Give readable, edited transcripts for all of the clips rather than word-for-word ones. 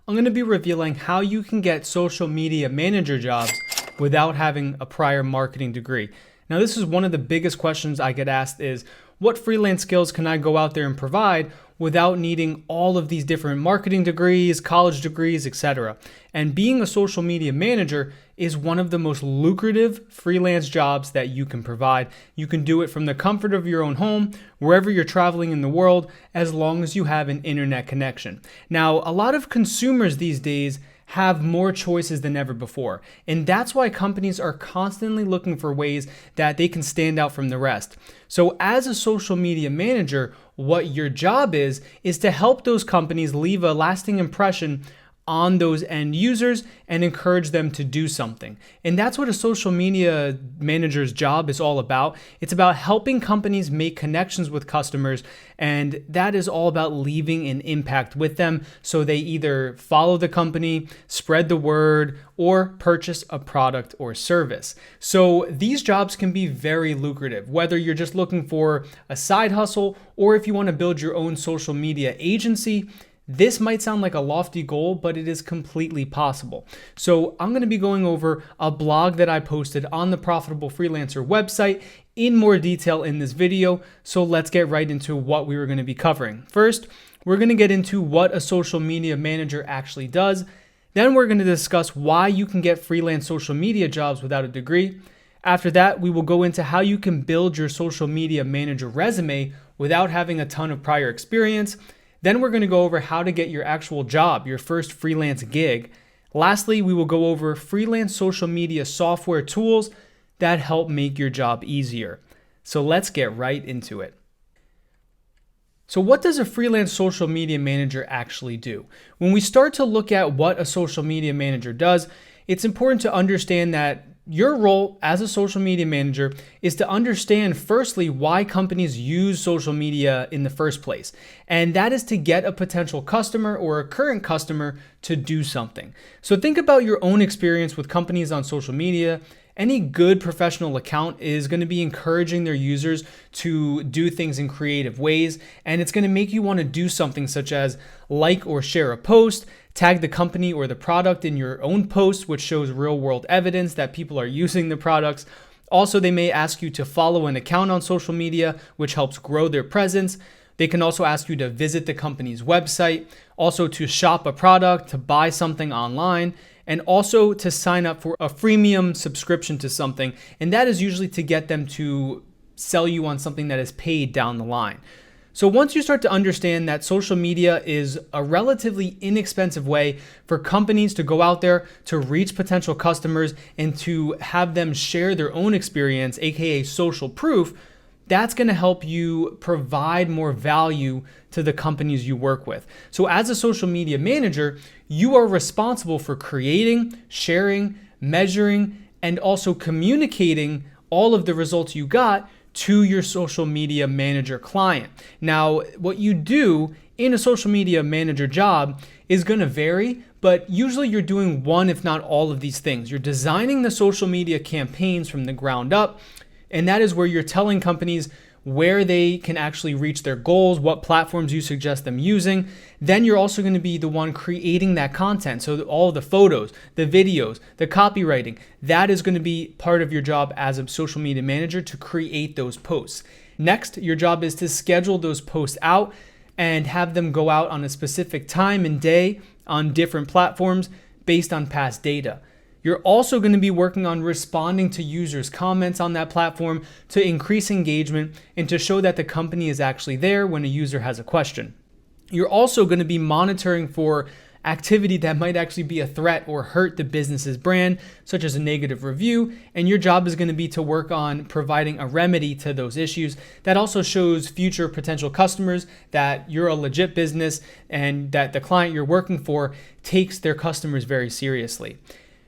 I'm going to be revealing how you can get social media manager jobs without having a prior marketing degree. Now, this is one of the biggest questions I get asked is, what freelance skills can I go out there and provide without needing all of these different marketing degrees, college degrees, etc.? And being a social media manager is one of the most lucrative freelance jobs that you can provide. You can do it from the comfort of your own home, wherever you're traveling in the world, as long as you have an internet connection. Now, a lot of consumers these days have more choices than ever before. And that's why companies are constantly looking for ways that they can stand out from the rest. So as a social media manager, what your job is to help those companies leave a lasting impression on those end users and encourage them to do something. And that's what a social media manager's job is all about. It's about helping companies make connections with customers, and that is all about leaving an impact with them so they either follow the company, spread the word, or purchase a product or service. So these jobs can be very lucrative, whether you're just looking for a side hustle or if you want to build your own social media agency. This might sound like a lofty goal, but it is completely possible. So I'm going to be going over a blog that I posted on the Profitable Freelancer website in more detail in this video. So let's get right into what we were going to be covering. First, we're going to get into what a social media manager actually does. Then we're going to discuss why you can get freelance social media jobs without a degree. After that, we will go into how you can build your social media manager resume without having a ton of prior experience. Then we're going to go over how to get your actual job, your first freelance gig. Lastly, we will go over freelance social media software tools that help make your job easier. So let's get right into it. So what does a freelance social media manager actually do? When we start to look at what a social media manager does, it's important to understand that your role as a social media manager is to understand, firstly, why companies use social media in the first place. And that is to get a potential customer or a current customer to do something. So think about your own experience with companies on social media. Any good professional account is going to be encouraging their users to do things in creative ways, and it's going to make you want to do something such as like or share a post, tag the company or the product in your own post, which shows real-world evidence that people are using the products. Also, they may ask you to follow an account on social media, which helps grow their presence. They can also ask you to visit the company's website, also to shop a product, to buy something online, and also to sign up for a freemium subscription to something. And that is usually to get them to sell you on something that is paid down the line. So once you start to understand that social media is a relatively inexpensive way for companies to go out there to reach potential customers and to have them share their own experience, aka social proof, that's going to help you provide more value to the companies you work with. So as a social media manager, you are responsible for creating, sharing, measuring, and also communicating all of the results you got to your social media manager client. Now, what you do in a social media manager job is going to vary, but usually you're doing one, if not all of these things. You're designing the social media campaigns from the ground up. And that is where you're telling companies where they can actually reach their goals, what platforms you suggest them using. Then you're also going to be the one creating that content. So all the photos, the videos, the copywriting, that is going to be part of your job as a social media manager to create those posts. Next, your job is to schedule those posts out and have them go out on a specific time and day on different platforms based on past data. You're also going to be working on responding to users' comments on that platform to increase engagement and to show that the company is actually there when a user has a question. You're also going to be monitoring for activity that might actually be a threat or hurt the business's brand, such as a negative review, and your job is going to be to work on providing a remedy to those issues. That also shows future potential customers that you're a legit business and that the client you're working for takes their customers very seriously.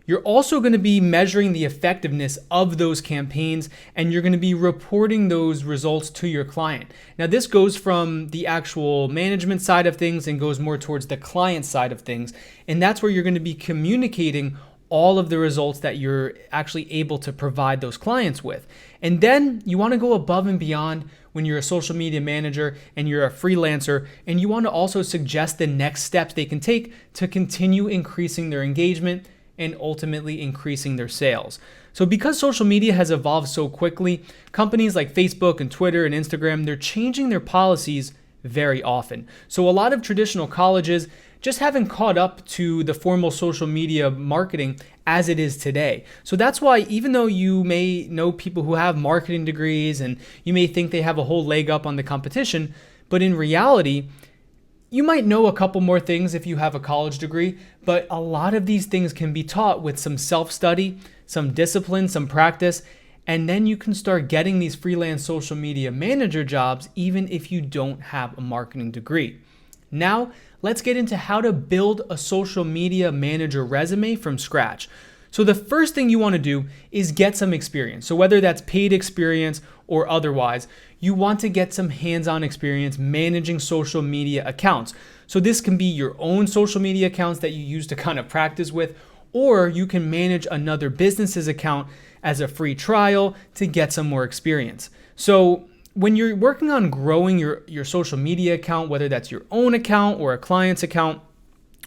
You're also going to be measuring the effectiveness of those campaigns, and you're going to be reporting those results to your client. Now, this goes from the actual management side of things and goes more towards the client side of things. And that's where you're going to be communicating all of the results that you're actually able to provide those clients with. And then you want to go above and beyond when you're a social media manager and you're a freelancer, and you want to also suggest the next steps they can take to continue increasing their engagement and ultimately increasing their sales. So because social media has evolved so quickly, companies like Facebook and Twitter and Instagram, they're changing their policies very often. So a lot of traditional colleges just haven't caught up to the formal social media marketing as it is today. So that's why, even though you may know people who have marketing degrees and you may think they have a whole leg up on the competition, but in reality, you might know a couple more things if you have a college degree, but a lot of these things can be taught with some self-study, some discipline, some practice, and then you can start getting these freelance social media manager jobs even if you don't have a marketing degree. Now, let's get into how to build a social media manager resume from scratch. So the first thing you want to do is get some experience. So whether that's paid experience or otherwise, you want to get some hands-on experience managing social media accounts. So this can be your own social media accounts that you use to kind of practice with, or you can manage another business's account as a free trial to get some more experience. So when you're working on growing your social media account, whether that's your own account or a client's account,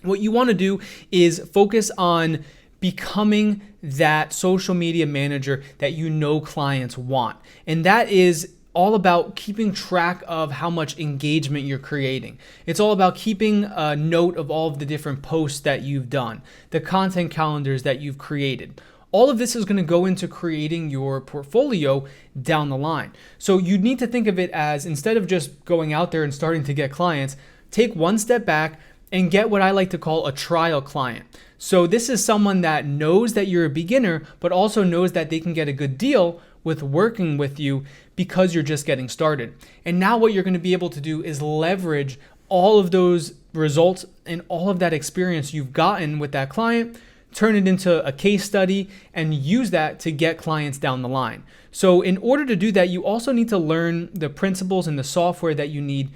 what you want to do is focus on becoming that social media manager that you know clients want. And that is all about keeping track of how much engagement you're creating. It's all about keeping a note of all of the different posts that you've done, the content calendars that you've created. All of this is going to go into creating your portfolio down the line. So you need to think of it as, instead of just going out there and starting to get clients, take one step back and get what I like to call a trial client. So this is someone that knows that you're a beginner, but also knows that they can get a good deal with working with you because you're just getting started. And now what you're going to be able to do is leverage all of those results and all of that experience you've gotten with that client, turn it into a case study, and use that to get clients down the line. So in order to do that, you also need to learn the principles and the software that you need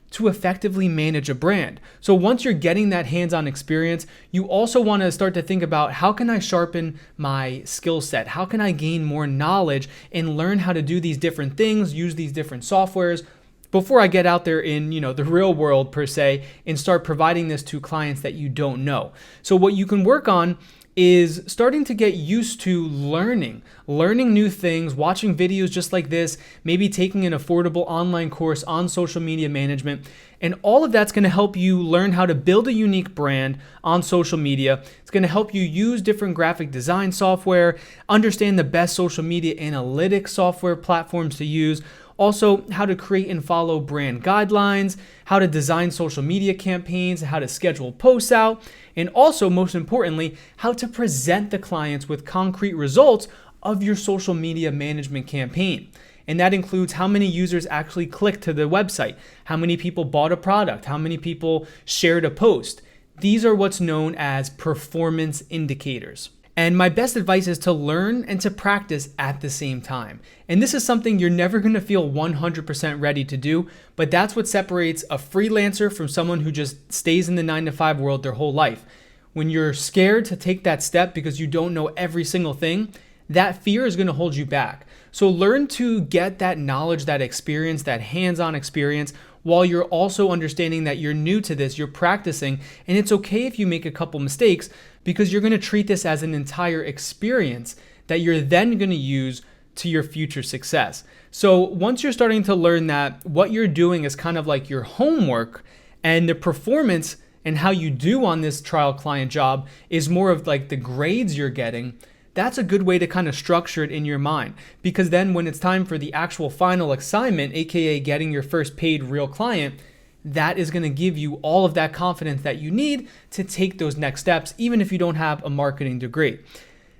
to effectively manage a brand. So once you're getting that hands-on experience, you also want to start to think about, how can I sharpen my skill set? How can I gain more knowledge and learn how to do these different things, use these different softwares before I get out there in, the real world per se, and start providing this to clients that you don't know. So what you can work on is starting to get used to learning new things, watching videos just like this, maybe taking an affordable online course on social media management. And all of that's going to help you learn how to build a unique brand on social media. It's going to help you use different graphic design software, understand the best social media analytics software platforms to use, also how to create and follow brand guidelines, how to design social media campaigns, how to schedule posts out, and also, most importantly, how to present the clients with concrete results of your social media management campaign. And that includes how many users actually clicked to the website, how many people bought a product, how many people shared a post. These are what's known as performance indicators. And my best advice is to learn and to practice at the same time. And this is something you're never going to feel 100% ready to do, but that's what separates a freelancer from someone who just stays in the 9-to-5 world their whole life. When you're scared to take that step because you don't know every single thing, that fear is going to hold you back. So learn to get that knowledge, that experience, that hands-on experience, while you're also understanding that you're new to this, you're practicing, and it's okay if you make a couple mistakes, because you're going to treat this as an entire experience that you're then going to use to your future success. So once you're starting to learn that what you're doing is kind of like your homework, and the performance and how you do on this trial client job is more of like the grades you're getting, that's a good way to kind of structure it in your mind. Because then when it's time for the actual final assignment, aka getting your first paid real client, that is going to give you all of that confidence that you need to take those next steps, even if you don't have a marketing degree.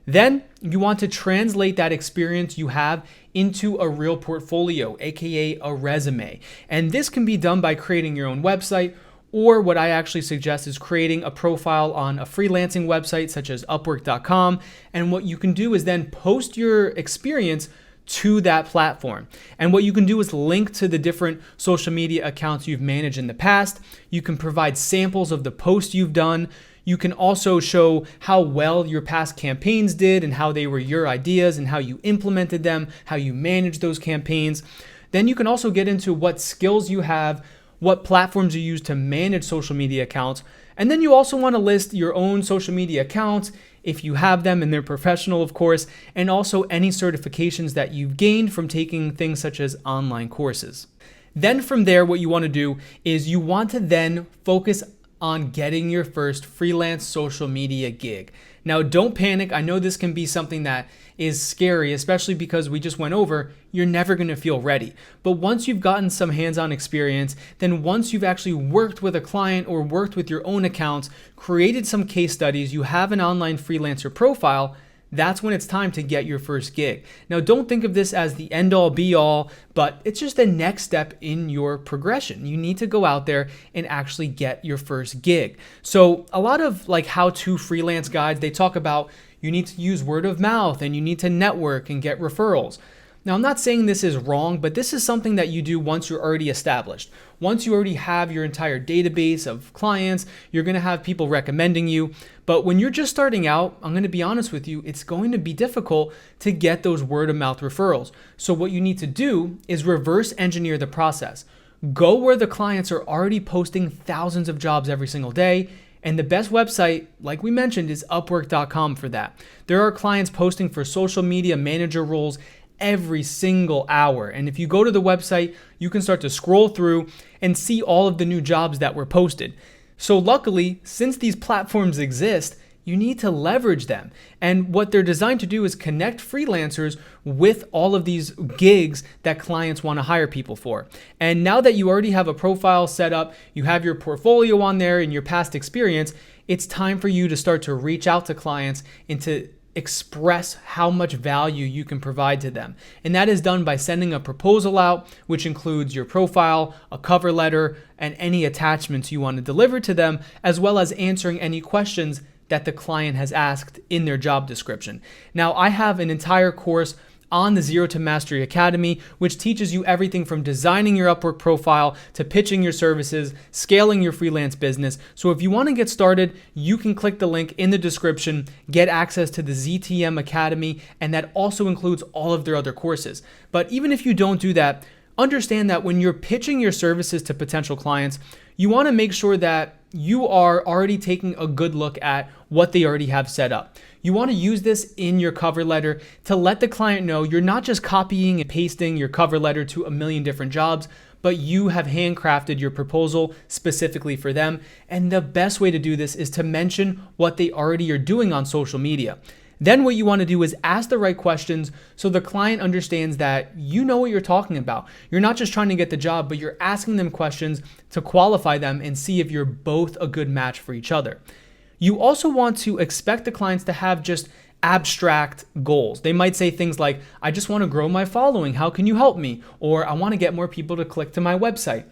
Then you want to translate that experience you have into a real portfolio, aka a resume. And this can be done by creating your own website, or what I actually suggest is creating a profile on a freelancing website such as Upwork.com. And what you can do is then post your experience to that platform. And what you can do is link to the different social media accounts you've managed in the past. You can provide samples of the posts you've done. You can also show how well your past campaigns did and how they were your ideas and how you implemented them, how you managed those campaigns. Then you can also get into what skills you have, what platforms you use to manage social media accounts. And then you also want to list your own social media accounts, if you have them and they're professional, of course, and also any certifications that you've gained from taking things such as online courses. Then from there, what you want to do is you want to then focus on getting your first freelance social media gig. Now, don't panic. I know this can be something that is scary, especially because we just went over, you're never going to feel ready. But once you've gotten some hands-on experience, then once you've actually worked with a client or worked with your own accounts, created some case studies, you have an online freelancer profile, that's when it's time to get your first gig. Now, don't think of this as the end-all be-all, but it's just the next step in your progression. You need to go out there and actually get your first gig. So a lot of like how-to freelance guides, they talk about you need to use word of mouth and you need to network and get referrals. Now, I'm not saying this is wrong, but this is something that you do once you're already established. Once you already have your entire database of clients, you're going to have people recommending you. But when you're just starting out, I'm going to be honest with you, it's going to be difficult to get those word of mouth referrals. So what you need to do is reverse engineer the process. Go where the clients are already posting thousands of jobs every single day. And the best website, like we mentioned, is Upwork.com for that. There are clients posting for social media manager roles every single hour. And if you go to the website, you can start to scroll through and see all of the new jobs that were posted. So luckily, since these platforms exist, you need to leverage them. And what they're designed to do is connect freelancers with all of these gigs that clients want to hire people for. And now that you already have a profile set up, you have your portfolio on there and your past experience, it's time for you to start to reach out to clients and to express how much value you can provide to them. And that is done by sending a proposal out, which includes your profile, a cover letter, and any attachments you want to deliver to them, as well as answering any questions that the client has asked in their job description. Now, I have an entire course on the Zero to Mastery Academy, which teaches you everything from designing your Upwork profile to pitching your services, scaling your freelance business. So if you want to get started, you can click the link in the description, get access to the ZTM Academy, and that also includes all of their other courses. But even if you don't do that, understand that when you're pitching your services to potential clients, you want to make sure that you are already taking a good look at what they already have set up. You want to use this in your cover letter to let the client know you're not just copying and pasting your cover letter to a million different jobs, but you have handcrafted your proposal specifically for them. And the best way to do this is to mention what they already are doing on social media. Then what you want to do is ask the right questions so the client understands that you know what you're talking about. You're not just trying to get the job, but you're asking them questions to qualify them and see if you're both a good match for each other. You also want to expect the clients to have just abstract goals. They might say things like, I just want to grow my following. How can you help me? Or I want to get more people to click to my website.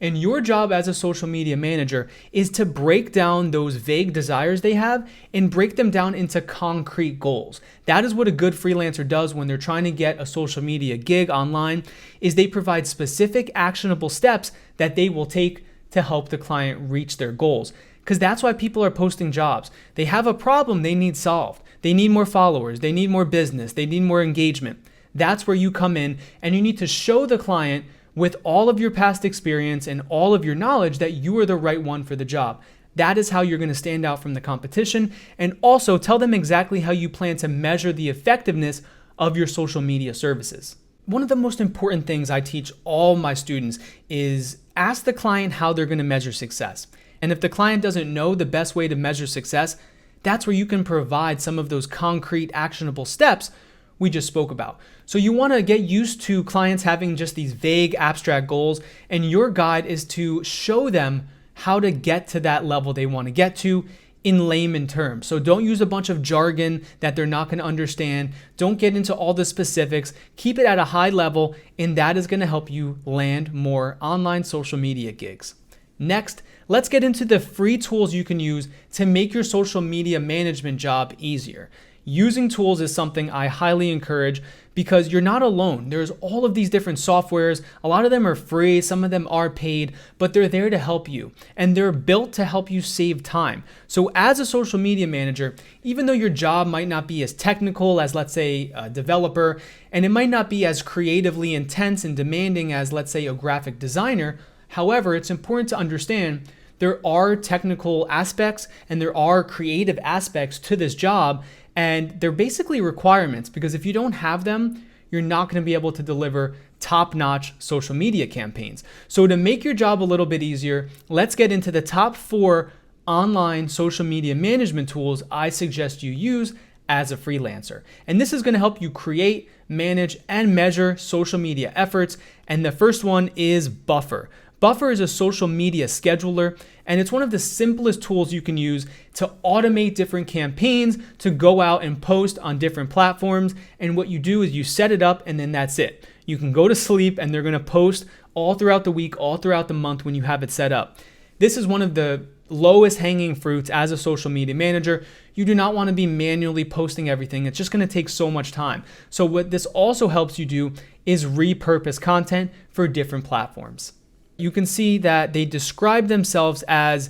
And your job as a social media manager is to break down those vague desires they have and break them down into concrete goals. That is what a good freelancer does when they're trying to get a social media gig online, is they provide specific actionable steps that they will take to help the client reach their goals. Because that's why people are posting jobs. They have a problem they need solved. They need more followers. They need more business. They need more engagement. That's where you come in, and you need to show the client with all of your past experience and all of your knowledge that you are the right one for the job. That is how you're going to stand out from the competition, and also tell them exactly how you plan to measure the effectiveness of your social media services. One of the most important things I teach all my students is ask the client how they're going to measure success. And if the client doesn't know the best way to measure success, that's where you can provide some of those concrete actionable steps we just spoke about. So you want to get used to clients having just these vague abstract goals, and your guide is to show them how to get to that level they want to get to in layman terms. So don't use a bunch of jargon that they're not going to understand. Don't get into all the specifics. Keep it at a high level, and that is going to help you land more online social media gigs. Next, let's get into the free tools you can use to make your social media management job easier. using tools is something I highly encourage because you're not alone. There's all of these different softwares. A lot of them are free, some of them are paid, but they're there to help you. And they're built to help you save time. So as a social media manager, even though your job might not be as technical as, let's say, a developer, and it might not be as creatively intense and demanding as, let's say, a graphic designer, however, it's important to understand there are technical aspects and there are creative aspects to this job, and they're basically requirements because if you don't have them, you're not going to be able to deliver top-notch social media campaigns. So to make your job a little bit easier, let's get into the top 4 online social media management tools I suggest you use as a freelancer. And this is going to help you create, manage, and measure social media efforts. And the first one is Buffer. Buffer is a social media scheduler, and it's one of the simplest tools you can use to automate different campaigns, to go out and post on different platforms. And what you do is you set it up and then that's it. You can go to sleep and they're going to post all throughout the week, all throughout the month when you have it set up. This is one of the lowest hanging fruits as a social media manager. You do not want to be manually posting everything. It's just going to take so much time. So what this also helps you do is repurpose content for different platforms. You can see that they describe themselves as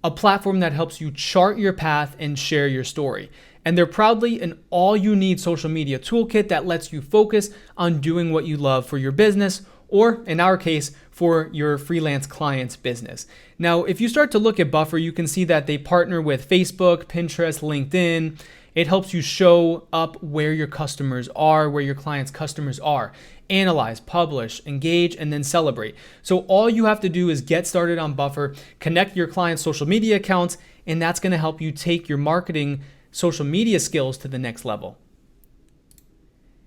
a platform that helps you chart your path and share your story. And they're proudly an all-you-need social media toolkit that lets you focus on doing what you love for your business, or in our case, for your freelance client's business. Now, if you start to look at Buffer, you can see that they partner with Facebook, Pinterest, LinkedIn. It helps you show up where your customers are, where your clients' customers are. Analyze, publish, engage, and then celebrate. So all you have to do is get started on Buffer, connect your client's social media accounts, and that's going to help you take your marketing social media skills to the next level.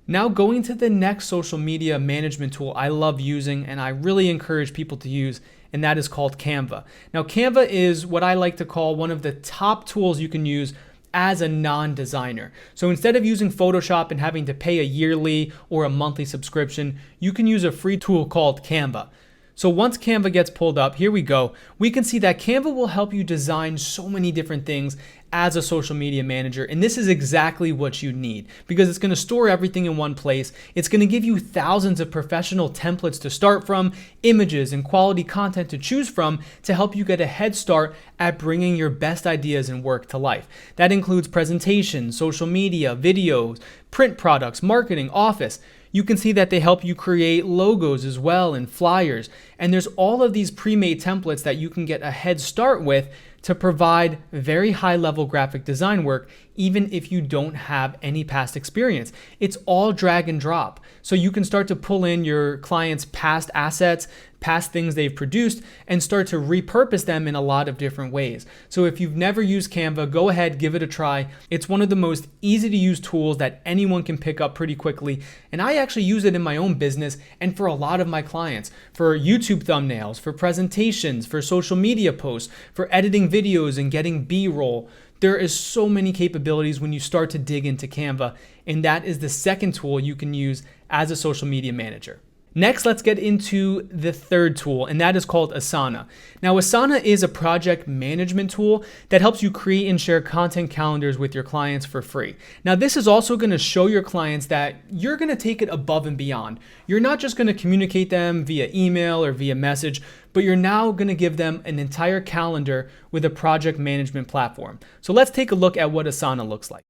Now going to the next social media management tool I love using and I really encourage people to use, and that is called Canva. Now Canva is what I like to call one of the top tools you can use as a non-designer. So instead of using Photoshop and having to pay a yearly or a monthly subscription, you can use a free tool called Canva. So once Canva gets pulled up, here we go. We can see that Canva will help you design so many different things as a social media manager. And this is exactly what you need because it's going to store everything in one place. It's going to give you thousands of professional templates to start from, images and quality content to choose from to help you get a head start at bringing your best ideas and work to life. That includes presentations, social media, videos, print products, marketing, office. You can see that they help you create logos as well and flyers. And there's all of these pre-made templates that you can get a head start with to provide very high-level graphic design work, even if you don't have any past experience. It's all drag and drop. So you can start to pull in your clients' past assets, past things they've produced, and start to repurpose them in a lot of different ways. So if you've never used Canva, go ahead, give it a try. It's one of the most easy to use tools that anyone can pick up pretty quickly. And I actually use it in my own business and for a lot of my clients, for YouTube thumbnails, for presentations, for social media posts, for editing videos and getting B-roll. There is so many capabilities when you start to dig into Canva, and that is the second tool you can use as a social media manager. Next, let's get into the third tool, and that is called Asana. Now, Asana is a project management tool that helps you create and share content calendars with your clients for free. Now, this is also going to show your clients that you're going to take it above and beyond. You're not just going to communicate them via email or via message, but you're now going to give them an entire calendar with a project management platform. So let's take a look at what Asana looks like.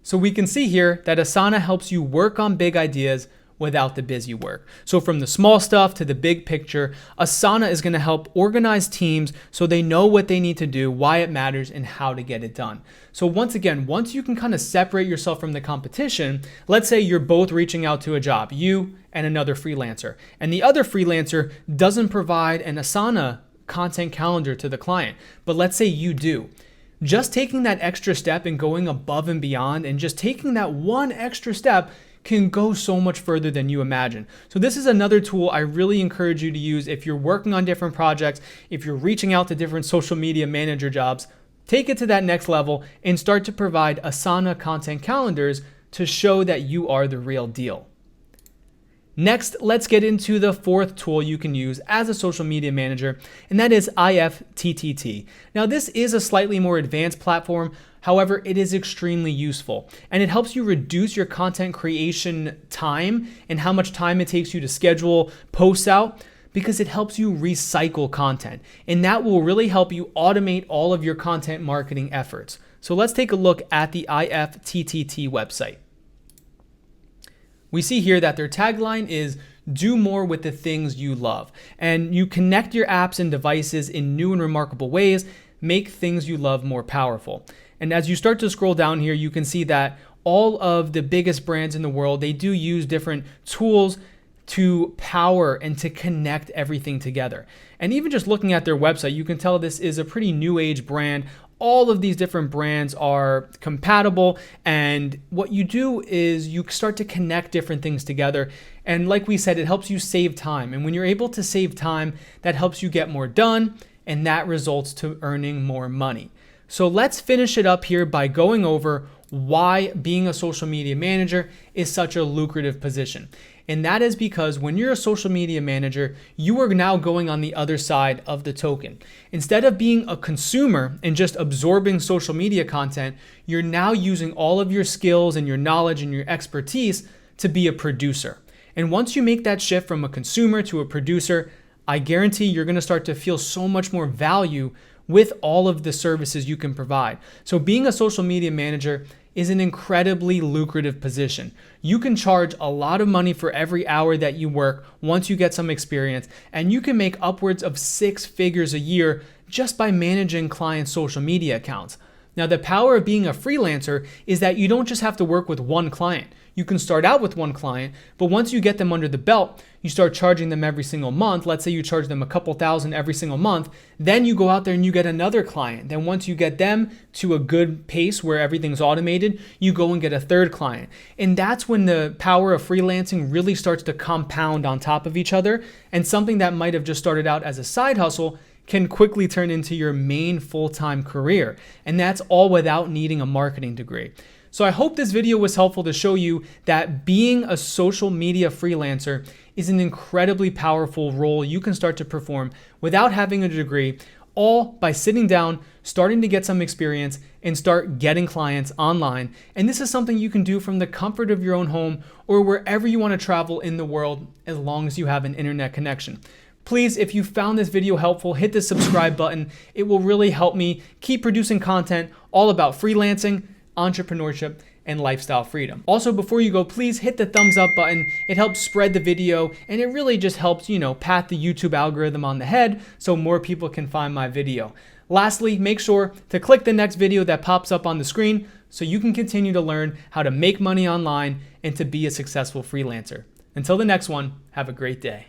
So we can see here that Asana helps you work on big ideas without the busy work. So from the small stuff to the big picture, Asana is going to help organize teams so they know what they need to do, why it matters, and how to get it done. So once again, once you can kind of separate yourself from the competition, let's say you're both reaching out to a job, you and another freelancer, and the other freelancer doesn't provide an Asana content calendar to the client, but let's say you do. Just taking that extra step and going above and beyond and just taking that one extra step can go so much further than you imagine. So this is another tool I really encourage you to use if you're working on different projects, if you're reaching out to different social media manager jobs. Take it to that next level and start to provide Asana content calendars to show that you are the real deal. Next, let's get into the fourth tool you can use as a social media manager, and that is IFTTT. Now, this is a slightly more advanced platform. However, it is extremely useful, and it helps you reduce your content creation time and how much time it takes you to schedule posts out, because it helps you recycle content, and that will really help you automate all of your content marketing efforts. So let's take a look at the IFTTT website. We see here that their tagline is "Do more with the things you love," and you connect your apps and devices in new and remarkable ways, make things you love more powerful. And as you start to scroll down here, you can see that all of the biggest brands in the world, they do use different tools to power and to connect everything together. And even just looking at their website, you can tell this is a pretty new age brand. All of these different brands are compatible, and what you do is you start to connect different things together. And like we said, it helps you save time. And when you're able to save time, that helps you get more done, and that results to earning more money. So let's finish it up here by going over why being a social media manager is such a lucrative position. And that is because when you're a social media manager, you are now going on the other side of the token. Instead of being a consumer and just absorbing social media content, you're now using all of your skills and your knowledge and your expertise to be a producer. And once you make that shift from a consumer to a producer, I guarantee you're going to start to feel so much more value with all of the services you can provide. So being a social media manager is an incredibly lucrative position. You can charge a lot of money for every hour that you work once you get some experience, and you can make upwards of 6 figures a year just by managing clients' social media accounts. Now, the power of being a freelancer is that you don't just have to work with one client. You can start out with one client, but once you get them under the belt, you start charging them every single month. Let's say you charge them a couple thousand every single month. Then you go out there and you get another client. Then once you get them to a good pace where everything's automated, you go and get a third client. And that's when the power of freelancing really starts to compound on top of each other. And something that might have just started out as a side hustle can quickly turn into your main full-time career. And that's all without needing a marketing degree. So I hope this video was helpful to show you that being a social media freelancer is an incredibly powerful role you can start to perform without having a degree, all by sitting down, starting to get some experience, and start getting clients online. And this is something you can do from the comfort of your own home or wherever you want to travel in the world, as long as you have an internet connection. Please, if you found this video helpful, hit the subscribe button. It will really help me keep producing content all about freelancing, entrepreneurship, and lifestyle freedom. Also, before you go, please hit the thumbs up button. It helps spread the video, and it really just helps, pat the YouTube algorithm on the head so more people can find my video. Lastly, make sure to click the next video that pops up on the screen so you can continue to learn how to make money online and to be a successful freelancer. Until the next one, have a great day.